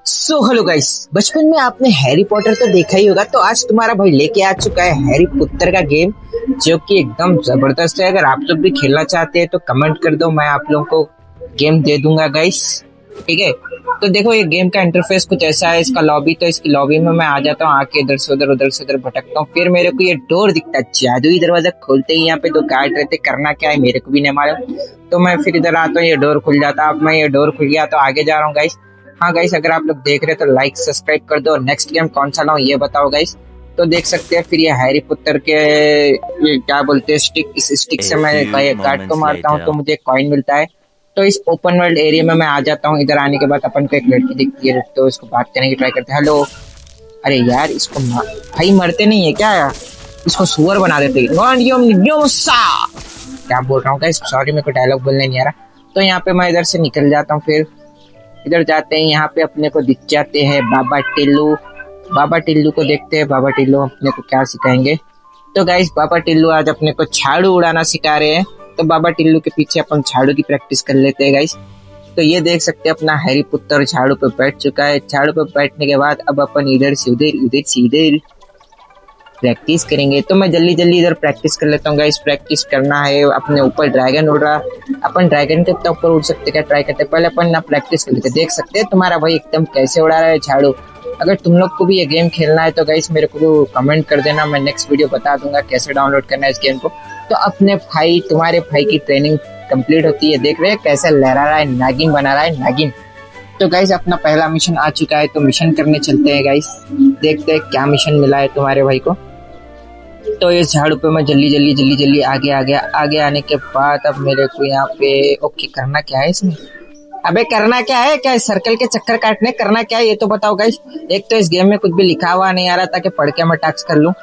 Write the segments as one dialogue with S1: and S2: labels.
S1: So hello guys, बचपन में आपने हैरी पॉटर तो देखा ही होगा। तो आज तुम्हारा भाई लेके आ चुका है हैरी पॉटर का गेम, जो कि एकदम जबरदस्त है। अगर आप लोग भी खेलना चाहते हैं तो कमेंट कर दो, मैं आप लोगों को गेम दे दूंगा गाइस। ठीक है, तो देखो ये गेम का इंटरफेस कुछ ऐसा है। इसका लॉबी, तो इसकी लॉबी में मैं आ जाता हूँ, आके इधर से उधर भटकता हूँ। फिर मेरे को ये डोर दिखता है, जादुई दरवाजा खोलते ही यहाँ पे दो गार्ड रहते, करना क्या है मेरे को भी नहीं मालूम। तो मैं फिर इधर आता हूँ, ये डोर खुल जाता है। अब मैं ये डोर खुल गया तो आगे जा रहा हूँ गाइस। हाँ गाइस, अगर आप लोग देख रहे हैं तो लाइक सब्सक्राइब कर दो। नेक्स्ट गेम कौन सा लाऊं ये बताओ गाइस। तो देख सकते हैं फिर ये हैरी पॉटर के ये क्या बोलते हैं स्टिक, इस स्टिक से मैं गार्ड को मारता हूँ तो मुझे कॉइन मिलता है। तो इस ओपन वर्ल्ड एरिया में मैं आ जाता हूँ। इधर आने के बाद अपन को एक लड़की दिखती है, तो इसको बात करने की ट्राई करते हैं। हेलो, अरे यार इसको भाई मरते नहीं है क्या? इसको सुअर बना देते। क्या बोल रहा हूँ गाइस, सॉरी मेरे को डायलॉग बोलने नहीं आ रहा। तो यहाँ पे मैं इधर से निकल जाता हूँ। फिर इधर जाते हैं, यहाँ पे अपने को दिख जाते हैं बाबा टिल्लू। बाबा टिल्लू को देखते हैं, बाबा टिल्लू अपने को क्या सिखाएंगे। तो गाइस बाबा टिल्लू आज अपने को झाड़ू उड़ाना सिखा रहे हैं। तो बाबा टिल्लू के पीछे अपन झाड़ू की प्रैक्टिस कर लेते हैं गाइस। तो ये देख सकते हैं अपना हैरी पुत्र झाड़ू पे बैठ चुका है। झाड़ू पे बैठने के बाद अब अपन इधर से उधर प्रैक्टिस करेंगे। तो मैं जल्दी जल्दी इधर प्रैक्टिस कर लेता हूँ गाइस। प्रैक्टिस करना है, अपने ऊपर ड्रैगन उड़ रहा। अपन ड्रैगन के ऊपर उड़ सकते क्या, ट्राई करते। पहले अपन ना प्रैक्टिस कर लेते। देख सकते हैं तुम्हारा भाई एकदम कैसे उड़ा रहा है झाड़ू। अगर तुम लोग को भी ये गेम खेलना है तो गाइस मेरे को कमेंट कर देना, मैं नेक्स्ट वीडियो बता दूंगा कैसे डाउनलोड करना है इस गेम को। तो अपने भाई, तुम्हारे भाई की ट्रेनिंग कंप्लीट होती है। देख रहे हैं कैसे लहरा रहा है, नागिन बना रहा है नागिन। तो गाइस अपना पहला मिशन आ चुका है, तो मिशन करने चलते हैं गाइस। देखते हैं क्या मिशन मिला है तुम्हारे भाई को। तो इस झाड़ू पे मैं जल्दी आगे आ गया। आगे आने के बाद अब मेरे को यहाँ पे ओके करना क्या है इसमें। अबे करना क्या है, क्या सर्कल के चक्कर काटने, करना क्या है ये तो बताओ गाइस। एक तो इस गेम में कुछ भी लिखा हुआ नहीं आ रहा, ताकि पढ़ के मैं टास्क कर लूँ।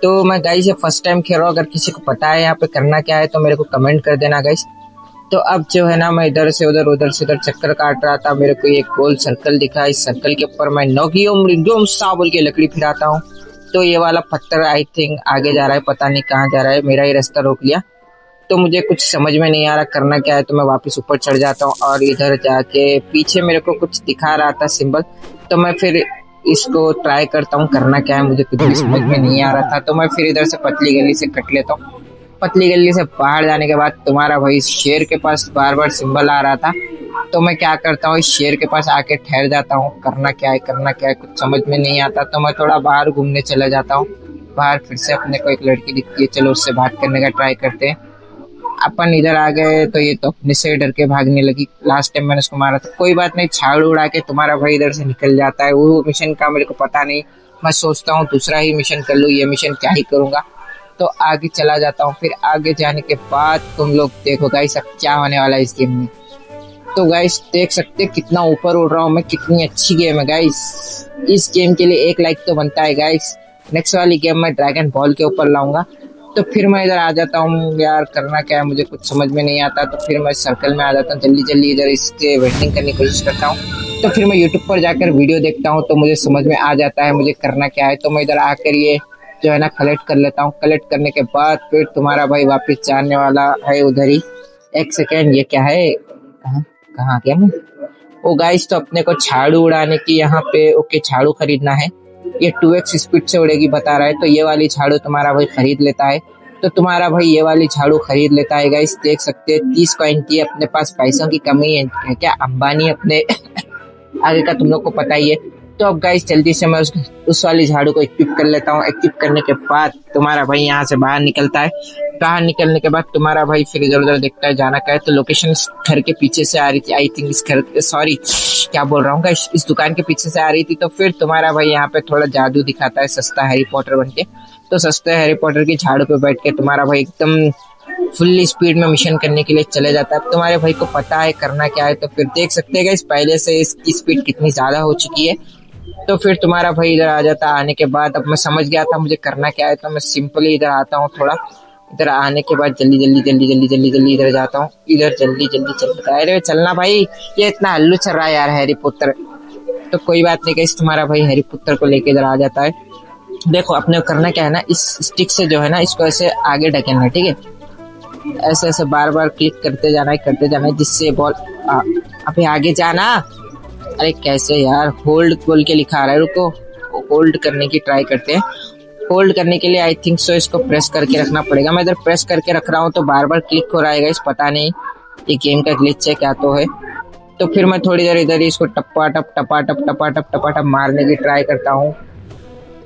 S1: तो मैं गाइस ये फर्स्ट टाइम खेल रहा हूँ, अगर किसी को पता है यहाँ पे करना क्या है तो मेरे को कमेंट कर देना गाइस। तो अब जो है ना, मैं इधर से उधर चक्कर काट रहा था। मेरे को एक गोल सर्कल दिखा, इस सर्कल के ऊपर मैं नोगियोम सा बोल के लकड़ी फिराता हूँ। तो ये वाला पत्थर आई थिंक आगे जा रहा है, पता नहीं कहाँ जा रहा है, मेरा ही रास्ता रोक लिया। तो मुझे कुछ समझ में नहीं आ रहा करना क्या है। तो मैं वापस ऊपर चढ़ जाता हूँ और इधर जाके पीछे मेरे को कुछ दिखा रहा था सिंबल। तो मैं फिर इसको ट्राई करता हूँ करना क्या है, मुझे कुछ भी समझ में नहीं आ रहा था। तो मैं फिर इधर से पतली गली से कट लेता हूँ। पतली गली से बाहर जाने के बाद तुम्हारा भाई शेर के पास बार बार सिंबल आ रहा था। तो मैं क्या करता हूँ, इस शेर के पास आके ठहर जाता हूँ। करना क्या है कुछ समझ में नहीं आता। तो मैं थोड़ा बाहर घूमने चला जाता हूँ। बाहर फिर से अपने को एक लड़की दिखती है, चलो उससे बात करने का ट्राई करते हैं। अपन इधर आ गए तो ये तो अपने से डर के भागने लगी। लास्ट टाइम मैंने उसको मारा था, कोई बात नहीं, झाड़ू उड़ा के तुम्हारा भाई इधर से निकल जाता है। वो मिशन का मेरे को पता नहीं, मैं सोचता हूँ दूसरा ही मिशन कर लूँ, ये मिशन क्या ही करूंगा। तो आगे चला जाता हूँ। फिर आगे जाने के बाद तुम लोग देखो गाइस अब क्या होने वाला है इस गेम में। तो गाइस देख सकते कितना ऊपर उड़ रहा हूँ मैं, कितनी अच्छी गेम है गाइस। इस गेम के लिए एक लाइक तो बनता है गाइस। नेक्स्ट वाली गेम मैं ड्रैगन बॉल के ऊपर लाऊंगा। तो फिर मैं इधर आ जाता हूँ। यार करना क्या है मुझे कुछ समझ में नहीं आता। तो फिर मैं सर्कल में आ जाता हूँ, जल्दी इधर इसके वेटिंग करने की कोशिश करता हूँ। तो फिर मैं यूट्यूब पर जाकर वीडियो देखता हूँ, तो मुझे समझ में आ जाता है मुझे करना क्या है। तो मैं इधर आकर ये जो है ना कलेक्ट कर लेता हूँ। कलेक्ट करने के बाद फिर तुम्हारा भाई वापस जाने वाला है उधर ही। एक सेकेंड, ये क्या है, कहाँ गया मैं? ओ गाइस, तो अपने को झाड़ू उड़ाने की यहाँ पे ओके झाड़ू खरीदना है। ये 2x स्पीड से उड़ेगी बता रहा है। तो ये वाली झाड़ू तुम्हारा भाई खरीद लेता है। तो तुम्हारा भाई ये वाली झाड़ू खरीद लेता है गाइस। देख सकते हैं 30 कॉइन की अपने पास पैसों की कमी है क्या, अंबानी अपने आगे का तुम लोग को पता ही है। तो अब गाइस जल्दी से मैं उस वाली झाड़ू को इक्विप कर लेता हूँ। इक्विप करने के बाद तुम्हारा भाई यहाँ से बाहर निकलता है। बाहर निकलने के बाद तुम्हारा भाई फिर इधर उधर देखता है जाना क्या है। तो लोकेशन इस घर के पीछे से आ रही थी, आई थिंक इस घर, सॉरी क्या बोल रहा हूँ गाइस, इस दुकान के पीछे से आ रही थी। तो फिर तुम्हारा भाई यहाँ पे थोड़ा जादू दिखाता है, सस्ता हैरी पॉटर बनके। तो सस्ते हैरी पॉटर की झाड़ू पे बैठ के तुम्हारा भाई एकदम फुल स्पीड में मिशन करने के लिए चले जाता है। अब तुम्हारे भाई को पता है करना क्या है। तो फिर देख सकते हैं गाइस पहले से इसकी स्पीड कितनी ज्यादा हो चुकी है। तो फिर तुम्हारा भाई इधर आ जाता। आने के बाद अब मैं समझ गया था मुझे करना क्या है। तो मैं सिंपली इधर आता हूँ। थोड़ा इधर आने के बाद जल्दी इधर जाता हूँ। इधर जल्दी चलता है। अरे चलना भाई, ये इतना हल्लू चल रहा है यार हैरी पॉटर। तो कोई बात नहीं गाइस, तुम्हारा भाई हैरी पॉटर को लेके इधर आ जाता है। देखो अपने को करना क्या है ना, इस स्टिक से जो है ना इसको ऐसे आगे ढकेलना है, ठीक है। ऐसे बार बार क्लिक करते जाना है जिससे बॉल अबे आगे जाना। अरे कैसे यार, होल्ड बोल के लिखा आ रहा है, रुको होल्ड करने की ट्राई करते हैं। होल्ड करने के लिए आई थिंक सो इसको प्रेस करके रखना पड़ेगा। मैं इधर प्रेस करके रख रहा हूँ तो बार बार क्लिक हो रहा है गाइस, पता नहीं ये गेम का ग्लिच है क्या तो है। तो फिर मैं थोड़ी देर इधर ही इसको टप्पा टप मारने की ट्राई करता हूँ।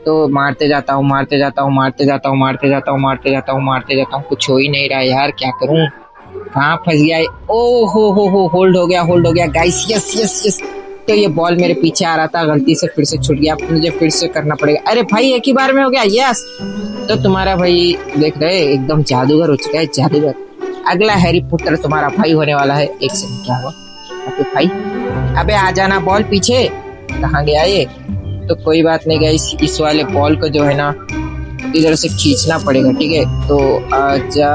S1: तो मारते जाता हूँ, कुछ हो ही नहीं रहा यार, क्या करूँ, कहाँ फंस गया है? ओ हो, होल्ड हो गया गाइस, यस यस यस। तो ये बॉल मेरे पीछे आ रहा था, गलती से फिर से छूट गया, अब मुझे फिर से करना पड़ेगा। अरे भाई एक ही बार में हो गया, यस। तो तुम्हारा भाई देख रहे एकदम जादूगर हो चुका है, जादूगर। अगला हैरी पॉटर तुम्हारा भाई होने वाला है। एक सेकंड, क्या हुआ? अबे भाई, अबे आ जाना बॉल पीछे, कहाँ गया ये? तो कोई बात नहीं गाइस, इस वाले बॉल को जो है ना इधर से खींचना पड़ेगा, ठीक है? तो आजा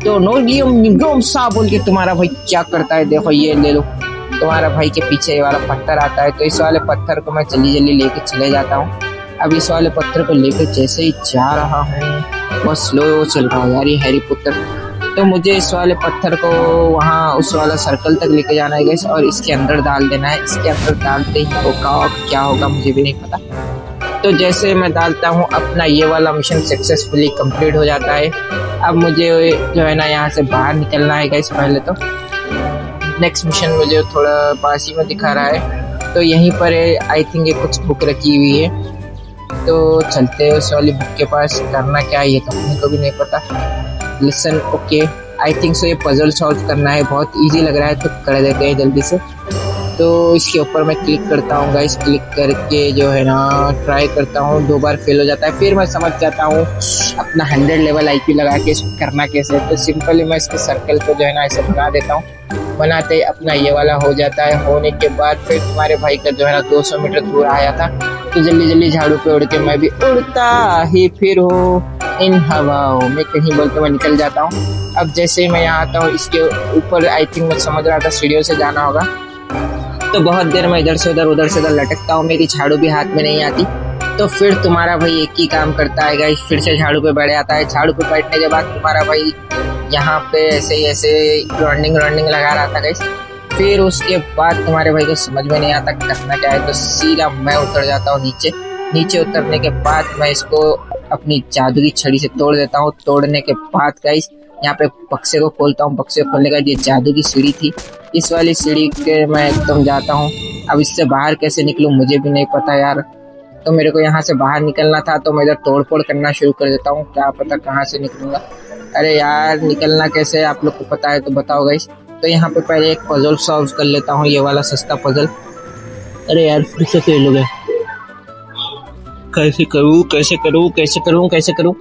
S1: तो नो निगम सा बोल के तुम्हारा भाई क्या करता है, देखो ये ले लो। तुम्हारा भाई के पीछे ये वाला पत्थर आता है, तो इस वाले पत्थर को मैं जल्दी लेके चले जाता हूँ। अब इस वाले पत्थर को लेकर जैसे ही जा रहा हूँ, बहुत स्लो चल रहा है यार ये हैरी पॉटर। तो मुझे इस वाले पत्थर को वहाँ उस वाला सर्कल तक लेके जाना है गाइस, और इसके अंदर डाल देना है। इसके अंदर डालते ही होगा, क्या होगा मुझे भी नहीं पता। तो जैसे मैं डालता हूँ, अपना ये वाला मिशन सक्सेसफुली कंप्लीट हो जाता है। अब मुझे जो है ना यहाँ से बाहर निकलना है गाइस। पहले तो नेक्स्ट मिशन मुझे थोड़ा पास ही में दिखा रहा है, तो यहीं पर आई थिंक ये कुछ बुक रखी हुई है, तो चलते हैं उस वाली बुक के पास। करना क्या है ये तो अपने को भी नहीं पता। Listen, okay, I think so ये पजल सॉल्व करना है, बहुत इजी लग रहा है, तो कर देते हैं जल्दी से। तो इसके ऊपर मैं क्लिक करता हूँ गाइस, क्लिक करके जो है ना ट्राई करता हूँ, 2 बार फेल हो जाता है। फिर मैं समझ जाता हूँ अपना 100 लेवल आईक्यू लगा के इसको करना कैसे है। तो सिंपली मैं इसके सर्कल को जो है ना ऐसे बना देता हूँ, बनाते ही अपना ये वाला हो जाता है। होने के बाद फिर तुम्हारे भाई का जो है ना 200 मीटर दूर आया था, तो जल्दी झाड़ू पे उड़ के मैं भी उड़ता ही फिर हूँ इन हवाओं में, कहीं बोलते मैं निकल जाता हूँ। अब जैसे ही मैं यहाँ आता हूँ, इसके ऊपर आई थिंक मैं समझ रहा था सीढ़ियों से जाना होगा, तो बहुत देर मैं इधर से उधर लटकता हूँ, मेरी झाड़ू भी हाथ में नहीं आती। तो फिर तुम्हारा भाई एक ही काम करता है गाइस, फिर से झाड़ू पे बैठ जाता है। झाड़ू पे बैठने के बाद तुम्हारा भाई यहाँ पे ऐसे राउंडिंग लगा रहा था गाइस। फिर उसके बाद तुम्हारे भाई को समझ में नहीं आता करना क्या है, तो सीधा मैं उतर जाता हूँ नीचे उतरने के बाद मैं इसको अपनी जादू की छड़ी से तोड़ देता हूँ। तोड़ने के बाद गाइस यहाँ पे बक्से को खोलता हूँ। बक्से को खोलने का ये जादू की सीढ़ी थी, इस वाली सीढ़ी के मैं एकदम जाता हूँ। अब इससे बाहर कैसे निकलूँ मुझे भी नहीं पता यार। तो मेरे को यहाँ से बाहर निकलना था, तो मैं इधर तोड़-फोड़ करना शुरू कर देता हूँ, क्या पता कहाँ से निकलूंगा। अरे यार निकलना कैसे है आप लोग को पता है तो बताओ गाइस। तो यहाँ पे पहले एक पजल सॉल्व कर लेता हूँ, ये वाला सस्ता पजल। अरे यार फिर से फेल हो गया, कैसे करूँ।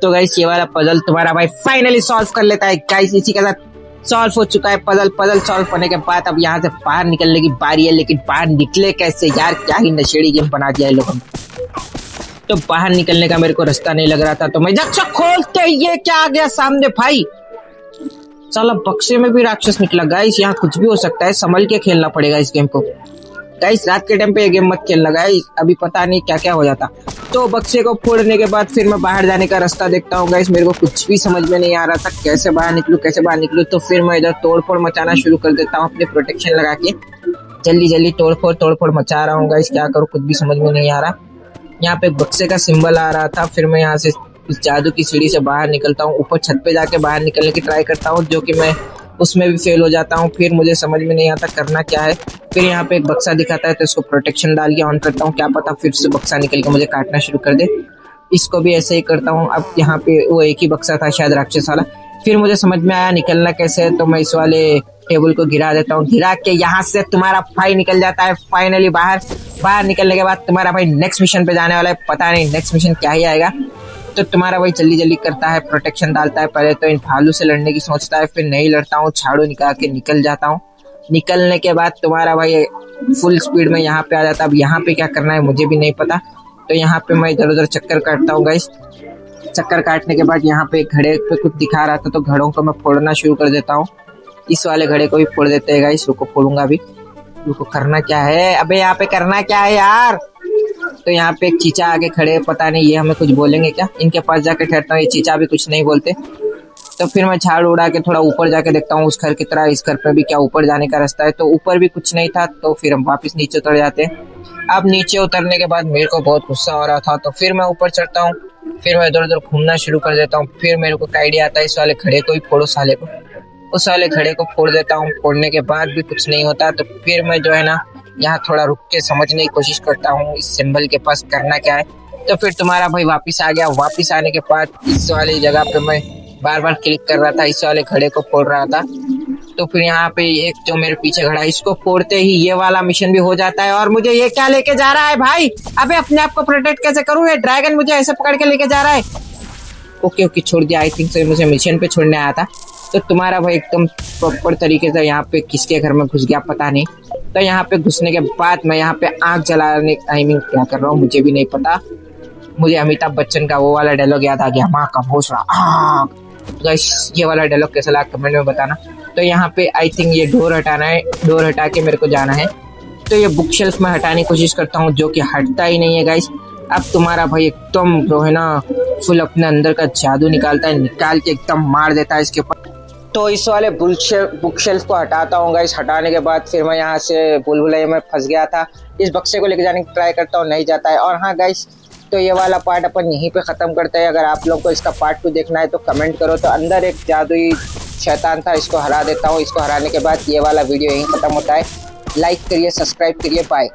S1: तो गाइस ये वाला पजल तुम्हारा भाई फाइनली सॉल्व कर लेता है गाइस। इसी के साथ सॉल्व हो चुका है पजल सॉल्व होने के बाद अब यहाँ से बाहर निकलने की बारी है। लेकिन बाहर निकले कैसे यार, क्या ही नशेड़ी गेम बना दिया है लोगों ने। तो बाहर निकलने का मेरे को रास्ता नहीं लग रहा था, तो मैं जक्षा खोलते ये क्या आ गया सामने भाई, साला बक्से में भी राक्षस निकला। गाइस यहाँ कुछ भी हो सकता है, संभल के खेलना पड़ेगा इस गेम को। गाइस रात के टाइम पे ये गेम मत खेलना गाइस, अभी पता नहीं क्या क्या हो जाता। तो बक्से को फोड़ने के बाद फिर मैं बाहर जाने का रास्ता देखता हूँ गाइस। मेरे को कुछ भी समझ में नहीं आ रहा था कैसे बाहर निकलूं। तो फिर मैं इधर तोड़फोड़ मचाना शुरू कर देता हूँ अपने प्रोटेक्शन लगा के। जल्दी तोड़फोड़ मचा रहा हूँ गाइस, क्या करूँ कुछ भी समझ में नहीं आ रहा। यहाँ पे बक्से का सिंबल आ रहा था, फिर मैं यहाँ से इस जादू की सीढ़ी से बाहर निकलता हूँ। ऊपर छत पे जाके बाहर निकलने की ट्राई करता हूँ, जो कि मैं उसमें भी फेल हो जाता हूँ। फिर मुझे समझ में नहीं आता करना क्या है। फिर यहाँ पे एक बक्सा दिखाता है, तो इसको प्रोटेक्शन डाल के ऑन करता हूँ, क्या पता फिर से बक्सा निकल के मुझे काटना शुरू कर दे। इसको भी ऐसे ही करता हूँ। अब यहाँ पे वो एक ही बक्सा था शायद राक्षस वाला। फिर मुझे समझ में आया निकलना कैसे है, तो मैं इस वाले टेबल को गिरा देता हूँ। गिरा के यहाँ से तुम्हारा भाई निकल जाता है फाइनली बाहर निकलने के बाद तुम्हारा भाई नेक्स्ट मिशन पे जाने वाला है। पता नहीं नेक्स्ट मिशन क्या ही आएगा। तो तुम्हारा भाई जल्दी करता है, प्रोटेक्शन डालता है। पहले तो इन भालू से लड़ने की सोचता है, फिर नहीं लड़ता हूँ, झाड़ू निकाल के निकल जाता हूँ। निकलने के बाद तुम्हारा भाई फुल स्पीड में यहाँ पे आ जाता है। अब यहाँ पे क्या करना है मुझे भी नहीं पता। तो यहाँ पे मैं इधर उधर चक्कर काटता हूँ गाइस। चक्कर काटने के बाद यहाँ पे घड़े पे कुछ दिखा रहा था, तो घड़ों को मैं फोड़ना शुरू कर देता हूँ। इस वाले घड़े को भी फोड़ देते हैं गाइस। रुको फोड़ूंगा अभी, रुको। करना क्या है अबे, यहाँ पे करना क्या है यार। तो यहाँ पे एक चीचा आगे खड़े, पता नहीं ये हमें कुछ बोलेंगे क्या। इनके पास जाके ठहरता हूँ, ये चीचा भी कुछ नहीं बोलते। तो फिर मैं झाड़ उड़ा के थोड़ा ऊपर जाके देखता हूँ उस घर की तरह इस घर पे भी क्या ऊपर जाने का रास्ता है, तो ऊपर भी कुछ नहीं था। तो फिर हम वापस नीचे उतर जाते हैं। अब नीचे उतरने के बाद मेरे को बहुत गुस्सा हो रहा था, तो फिर मैं ऊपर चढ़ता हूँ। फिर मैं इधर उधर घूमना शुरू कर देता हूँ। फिर मेरे को आइडिया आता है इस वाले घड़े को ही फोड़ो साले को। उस वाले घड़े को फोड़ देता हूँ। फोड़ने के बाद भी कुछ नहीं होता, तो फिर मैं जो है ना यहाँ थोड़ा रुक के समझने की कोशिश करता हूँ इस सिंबल के पास करना क्या है। तो फिर तुम्हारा भाई वापस आ गया। वापस आने के बाद इस वाली जगह पे मैं बार बार क्लिक कर रहा था, इस वाले घड़े को फोड़ रहा था। तो फिर यहाँ पे एक जो मेरे पीछे खड़ा है, इसको फोड़ते ही ये वाला मिशन भी हो जाता है। और मुझे ये क्या लेके जा रहा है भाई? अबे अपने आप को प्रोटेक्ट कैसे करूँ? ये ड्रैगन मुझे ऐसे पकड़ के लेके जा रहा है। ओके ओके, छोड़ दिया। आई थिंक सो मुझे मिशन पे छोड़ने आया था। तो तुम्हारा भाई एकदम प्रॉपर तरीके से यहाँ पे किसके घर में घुस गया पता नहीं। तो यहाँ पे घुसने के बाद मैं यहाँ पे आग जलाने टाइमिंग क्या कर रहा हूँ मुझे भी नहीं पता। मुझे अमिताभ बच्चन का वो वाला डायलॉग याद आ गया, माँ का भोसड़ा आग। गाइस ये वाला डायलॉग कैसा लगा कमेंट में बताना। तो यहाँ पे आई थिंक ये डोर हटाना है, डोर हटा के मेरे को जाना है। तो ये बुक शेल्फ में हटाने की कोशिश करता हूँ, जो कि हटता ही नहीं है गाइस। अब तुम्हारा भाई एकदम जो है ना फुल अपने अंदर का जादू निकालता है, निकाल के एकदम मार देता है इसके ऊपर। तो इस वाले बुक शेल्फ को हटाता हूँ गाइस। हटाने के बाद फिर मैं यहाँ से बुलबुलैया में फंस गया था। इस बक्से को लेके जाने की ट्राई करता हूँ, नहीं जाता है। और हाँ गाइस, तो ये वाला पार्ट अपन यहीं पे ख़त्म करते हैं। अगर आप लोग को इसका पार्ट 2 देखना है तो कमेंट करो। तो अंदर एक जादुई शैतान था, इसको हरा देता हूँ। इसको हराने के बाद ये वाला वीडियो यहीं ख़त्म होता है। लाइक करिए, सब्सक्राइब करिए, बाय।